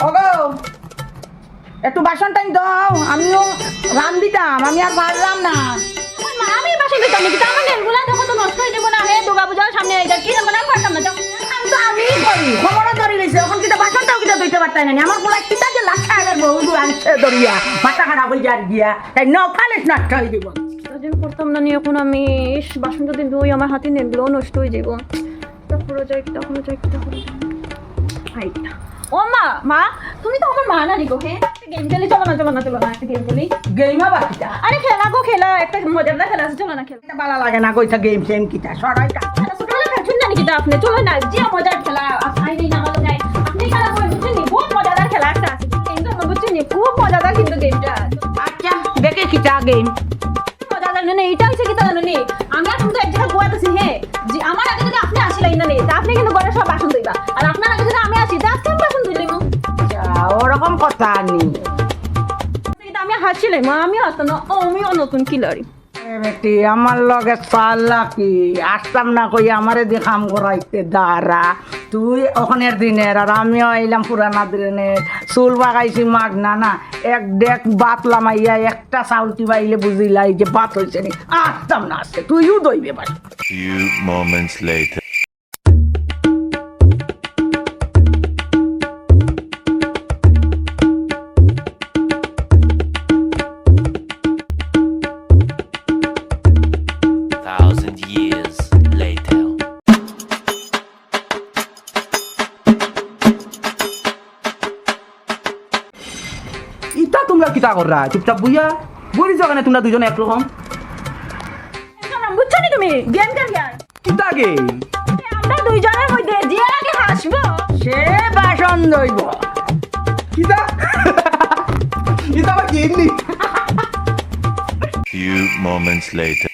ওগো একটু বাসন টাইম দাও, আমিও রান দিতাম, আমি আর পারলাম না। আমি বাসন দিতাম নাকি? আমার নেলগুলা দেখো তো নষ্ট হয়ে যাবো না। হে দুর্গা পূজার সামনে এটা কি জানো না, পারতাম না। আমি করি খবরও ধরি রয়েছে, এখন কিটা বাসনটাও কিটা ধুইতে পারতাই না। আমার পোলা কিটা যে লাখা এবার বহু আনছে ধরিয়া মাথা খারাপ হয়ে যার গিয়া, তাই নখালে নষ্ট হয়ে যাব। করতাম না নি, এখন আমি বাসন যদি ধুই আমার হাতে নেলগুলো নষ্ট হয়ে যাবো। তারপরে যাই তখন যাই তখন ও মা, মা তুমি তো আমার মা না গো। হ্যাঁ গেম খেলি, চলো না চলো না চলো না, একটা গেম খেলি। গেম আবার কিটা? আরে খেলা গো, খেলা একটা মজাদার খেলা আছে, চলো না খেলা। ভালো লাগে না কইতা গেম সেম কিটা সরাই কা ছোটবেলা খেলছেন না নাকি? আপনি চলো না, যে মজার খেলা আই নেই না আমাদের নাই। আপনি খেলা করে বুঝছেন নি? বহুত মজাদার খেলা একটা আছে কিন্তু আমরা বুঝছেন নি, খুব মজাদার কিন্তু গেমটা। আচ্ছা দেখে কিটা গেম মজাদার না, এইটা হচ্ছে কি জানো নি? আমি এখন তো এক জায়গায় গোয়াতেছি। হ্যাঁ যে আমার আগে যদি আপনি আসলেন না নি, তা আপনি কিন্তু ঘরে সব বাসন ধুইবা, আর আপনার আগে যদি আমি আসি তা আজকে আমি বাসন ধুইলাম। ওরকম কথা নেই। কিন্তু আমি হাসছিলাম, আমিও আসতাম না, আমিও নতুন কিলারি। বেটি আমার লগে পাল্লা কি আসতাম না কই আমারে দিয়ে কাম করাইতে দাঁড়া, তুই ওখানের দিনের আর আমিও আইলাম পুরানা দিনের। চুল বাগাইছি মাগ না না, এক ডেক বাত লামাইয়া একটা চাউল টিবাইলে বুঝিলাই যে বাত হয়েছে নি, আসতাম না আসতে তুইও দইবে পারি। Few moments later. Thousand years later. ইতা তোমরা কিতা কররা? চুপচাপ বুইয়া বলি যাও তোমরা দুজনে একরকম। বুঝছো নি তুমি গেম খেলিয়ার? কিতা গে আমরা দুইজনের মধ্যে যে আগে হাসবো সে বাসন দইব। কিতা কিতা আবার কি এমনি? Few moments later.